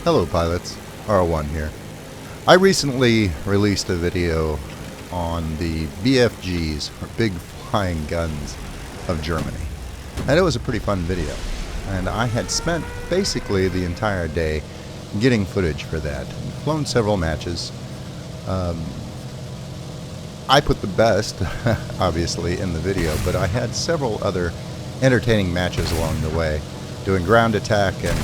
Hello pilots, R1 here. I recently released a video on the BFGs, or Big Flying Guns of Germany. And it was a pretty fun video. And I had spent basically the entire day getting footage for that. Flown several matches. I put the best, obviously, in the video, but I had several other entertaining matches along the way, doing ground attack and,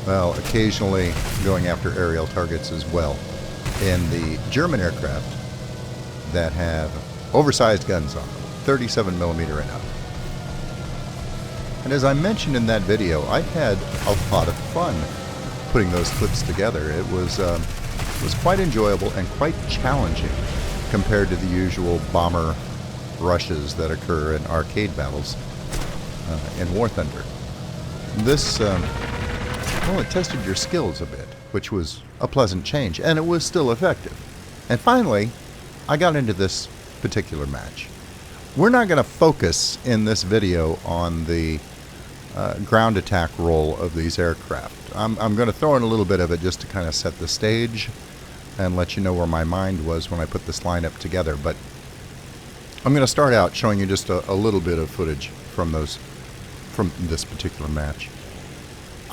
well, occasionally going after aerial targets as well in the German aircraft that have oversized guns on them, 37mm and up. And as I mentioned in that video, I had a lot of fun putting those clips together. It was quite enjoyable and quite challenging compared to the usual bomber rushes that occur in arcade battles in War Thunder. This, well, it tested your skills a bit, which was a pleasant change, and it was still effective. And finally, I got into this particular match. We're not going to focus in this video on the ground attack role of these aircraft. I'm going to throw in a little bit of it just to kind of set the stage and let you know where my mind was when I put this lineup together. But I'm going to start out showing you just a little bit of footage from this particular match.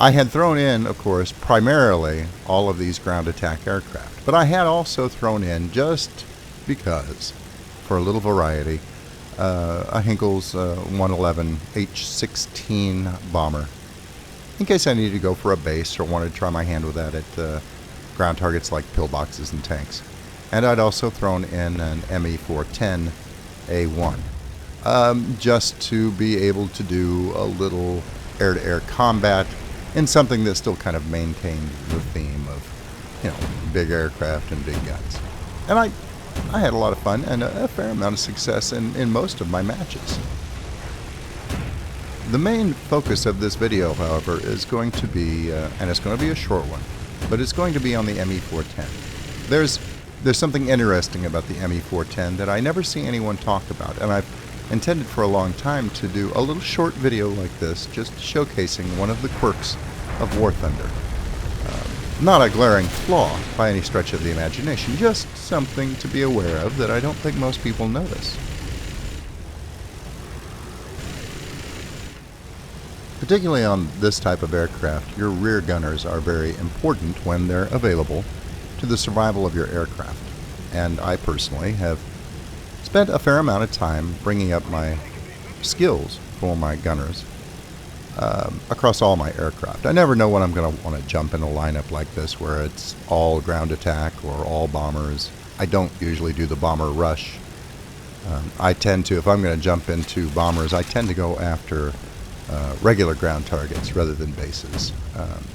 I had thrown in, of course, primarily all of these ground attack aircraft, but I had also thrown in, just because, for a little variety, a Hinkel's 111 H-16 bomber, in case I needed to go for a base or wanted to try my hand with that at ground targets like pillboxes and tanks. And I'd also thrown in an ME-410 A1, just to be able to do a little air-to-air combat in something that still kind of maintained the theme of, you know, big aircraft and big guns. And I had a lot of fun and a fair amount of success in most of my matches. The main focus of this video, however, is going to be, and it's going to be a short one, but it's going to be on the ME-410. There's something interesting about the ME-410 that I never see anyone talk about, and I've intended for a long time to do a little short video like this, just showcasing one of the quirks of War Thunder. Not a glaring flaw by any stretch of the imagination, just something to be aware of that I don't think most people notice. Particularly on this type of aircraft, your rear gunners are very important when they're available to the survival of your aircraft. And I personally have spent a fair amount of time bringing up my skills for my gunners across all my aircraft. I never know when I'm going to want to jump in a lineup like this where it's all ground attack or all bombers. I don't usually do the bomber rush. I tend to, if I'm going to jump into bombers, I tend to go after regular ground targets rather than bases.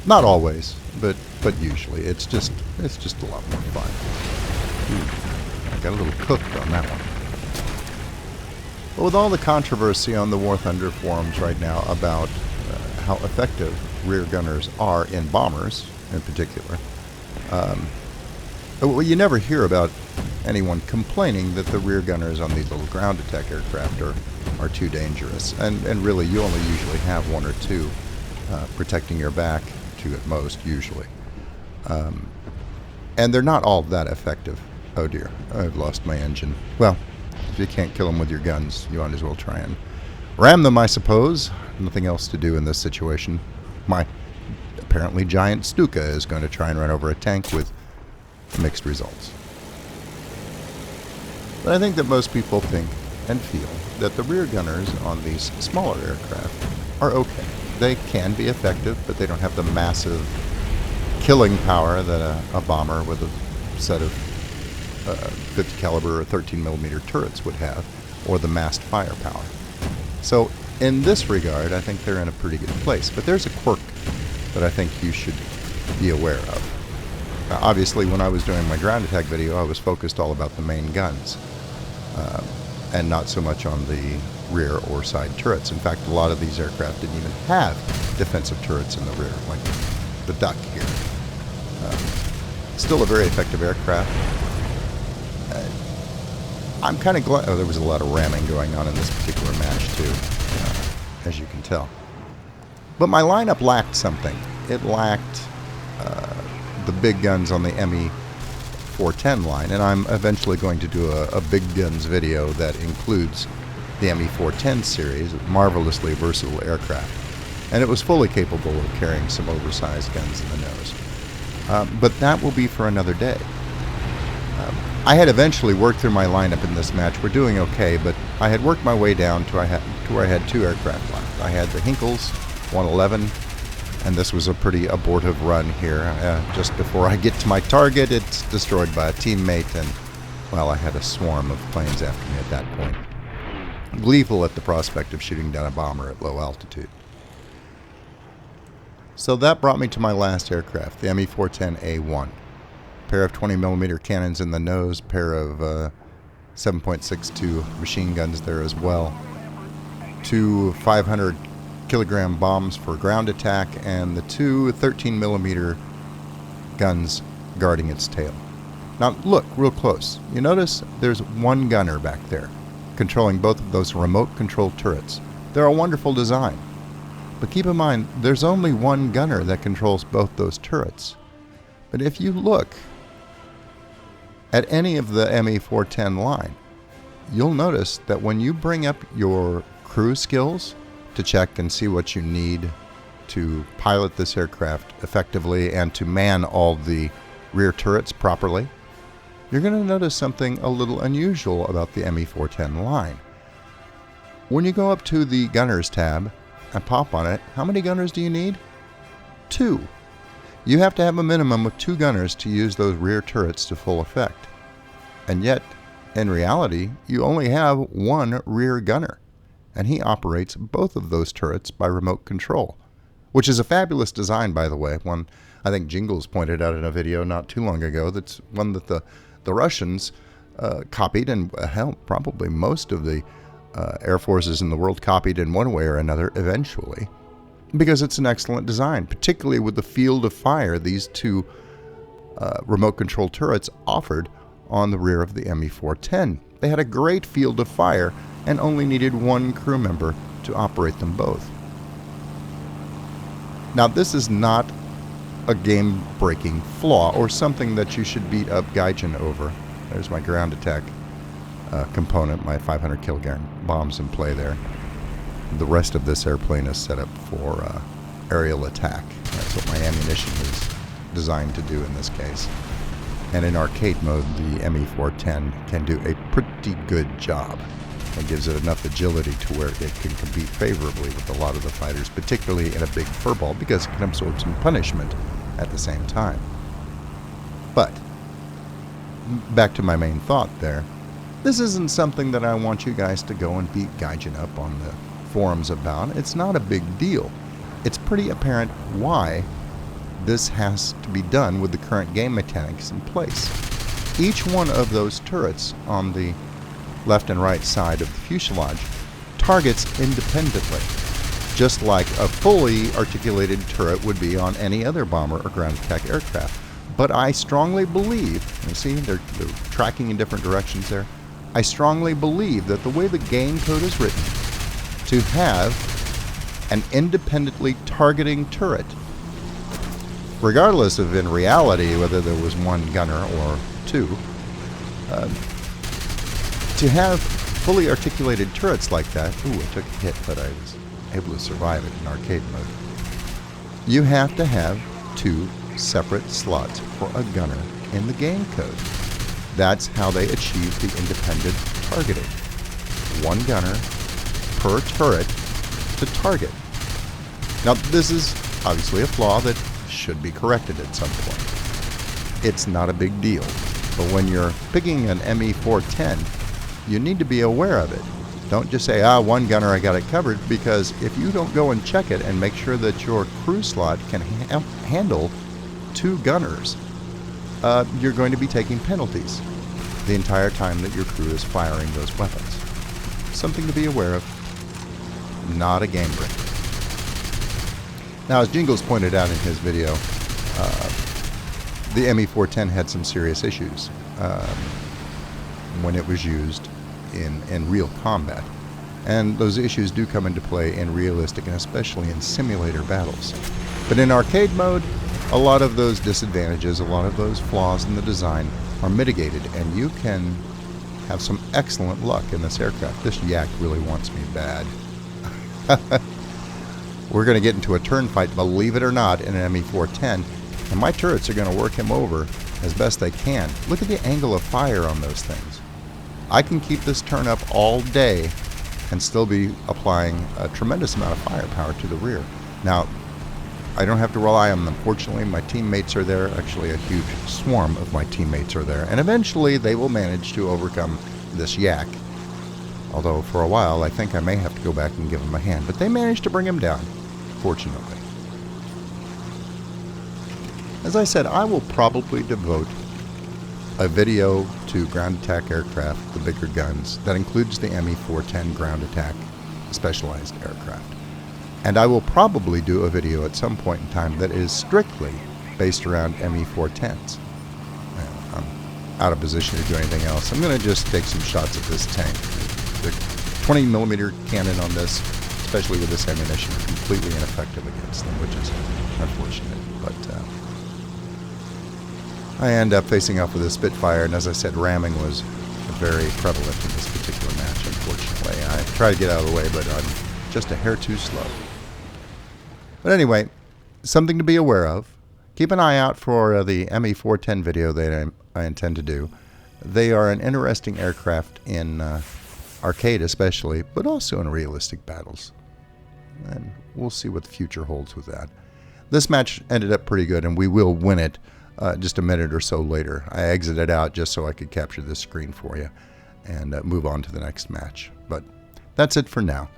Not always, but usually. It's just a lot more fun. Ooh, I got a little cooked on that one. But with all the controversy on the War Thunder forums right now about how effective rear gunners are in bombers, in particular, well, you never hear about anyone complaining that the rear gunners on these little ground attack aircraft are too dangerous. And really, you only usually have one or two protecting your back, two at most, usually. And they're not all that effective. Oh dear, I've lost my engine. Well, if you can't kill them with your guns, you might as well try and ram them, I suppose. Nothing else to do in this situation. My apparently giant Stuka is going to try and run over a tank with mixed results. But I think that most people think and feel that the rear gunners on these smaller aircraft are okay. They can be effective, but they don't have the massive killing power that a bomber with a set of 50 caliber or 13mm turrets would have, or the massed firepower. So in this regard, I think they're in a pretty good place. But there's a quirk that I think you should be aware of. Obviously, when I was doing my ground attack video, I was focused all about the main guns, and not so much on the rear or side turrets. In fact, a lot of these aircraft didn't even have defensive turrets in the rear, like the Duck here. Still a very effective aircraft. I'm kind of glad. Oh, there was a lot of ramming going on in this particular match too, as you can tell. But my lineup lacked something. It lacked the big guns on the ME-410 line, and I'm eventually going to do a big guns video that includes the ME-410 series, a marvelously versatile aircraft. And it was fully capable of carrying some oversized guns in the nose. But that will be for another day. I had eventually worked through my lineup in this match. We're doing okay, but I had worked my way down to where I had 2 aircraft left. I had the Hinkles 111, and this was a pretty abortive run here. Just before I get to my target, it's destroyed by a teammate, and, well, I had a swarm of planes after me at that point. Gleeful at the prospect of shooting down a bomber at low altitude. So that brought me to my last aircraft, the ME-410A1. Pair of 20mm cannons in the nose, pair of 7.62 machine guns there as well. 2 500 kilogram bombs for ground attack, and the 2 13mm guns guarding its tail. Now look real close. You notice there's one gunner back there, controlling both of those remote control turrets. They're a wonderful design. But keep in mind, there's only one gunner that controls both those turrets. But if you look at any of the ME-410 line, you'll notice that when you bring up your crew skills to check and see what you need to pilot this aircraft effectively and to man all the rear turrets properly, you're going to notice something a little unusual about the ME-410 line. When you go up to the Gunners tab and pop on it, how many gunners do you need? 2. You have to have a minimum of 2 gunners to use those rear turrets to full effect. And yet, in reality, you only have 1 rear gunner, and he operates both of those turrets by remote control, which is a fabulous design, by the way. One I think Jingles pointed out in a video not too long ago. That's one that the Russians copied, and hell, probably most of the air forces in the world copied in one way or another eventually, because it's an excellent design, particularly with the field of fire these 2 remote control turrets offered on the rear of the ME-410. They had a great field of fire and only needed 1 crew member to operate them both. Now, this is not a game-breaking flaw or something that you should beat up Gaijin over. There's my ground attack component, my 500 kilogram bombs in play there. The rest of this airplane is set up for aerial attack. That's what my ammunition is designed to do in this case. And in arcade mode, the ME-410 can do a pretty good job. It gives it enough agility to where it can compete favorably with a lot of the fighters, particularly in a big furball, because it can absorb some punishment at the same time. But, back to my main thought there, this isn't something that I want you guys to go and beat Gaijin up on the forums about. It's not a big deal. It's pretty apparent why this has to be done with the current game mechanics in place. Each one of those turrets on the left and right side of the fuselage targets independently, just like a fully articulated turret would be on any other bomber or ground attack aircraft. But I strongly believe, you see, they're tracking in different directions there. I strongly believe that the way the game code is written, to have an independently targeting turret, regardless of in reality whether there was 1 gunner or 2, to have fully articulated turrets like that, ooh, I took a hit, but I was able to survive it in arcade mode. You have to have 2 separate slots for a gunner in the game code. That's how they achieve the independent targeting. 1 gunner per turret to target. Now, this is obviously a flaw that should be corrected at some point. It's not a big deal, but when you're picking an ME-410, you need to be aware of it. Don't just say, 1 gunner, I got it covered, because if you don't go and check it and make sure that your crew slot can handle 2 gunners, you're going to be taking penalties the entire time that your crew is firing those weapons. Something to be aware of, not a game breaker. Now, as Jingles pointed out in his video, the ME-410 had some serious issues when it was used in real combat. And those issues do come into play in realistic and especially in simulator battles. But in arcade mode, a lot of those disadvantages, a lot of those flaws in the design are mitigated, and you can have some excellent luck in this aircraft. This yak really wants me bad. We're going to get into a turn fight, believe it or not, in an ME-410, and my turrets are going to work him over as best they can. Look at the angle of fire on those things. I can keep this turn up all day and still be applying a tremendous amount of firepower to the rear. Now, I don't have to rely on them. Fortunately, my teammates are there. Actually, a huge swarm of my teammates are there. And eventually, they will manage to overcome this yak. Although, for a while, I think I may have to go back and give them a hand. But they managed to bring him down, fortunately. As I said, I will probably devote a video to ground attack aircraft, the bigger guns, that includes the ME-410 ground attack specialized aircraft. And I will probably do a video at some point in time that is strictly based around ME-410s. I'm out of position to do anything else. I'm going to just take some shots at this tank. The 20mm cannon on this, especially with this ammunition, is completely ineffective against them, which is unfortunate. But I end up facing off with a Spitfire, and as I said, ramming was very prevalent in this particular match, unfortunately. I try to get out of the way, but I'm just a hair too slow. But anyway, something to be aware of. Keep an eye out for the ME-410 video that I intend to do. They are an interesting aircraft in arcade especially, but also in realistic battles. And we'll see what the future holds with that. This match ended up pretty good, and we will win it just a minute or so later. I exited out just so I could capture this screen for you and move on to the next match. But that's it for now.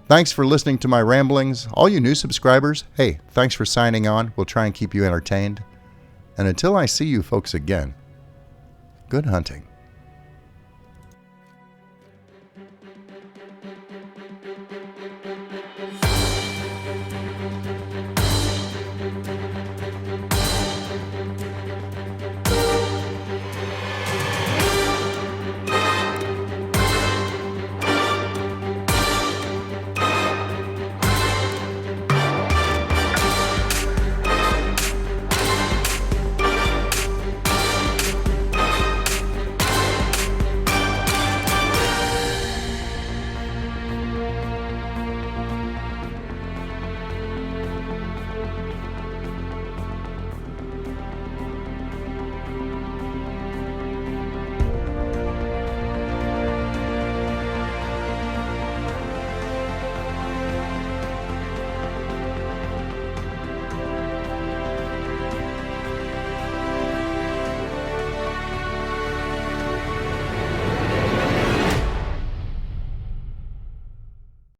Thanks for listening to my ramblings. All you new subscribers, hey, thanks for signing on. We'll try and keep you entertained. And until I see you folks again, good hunting.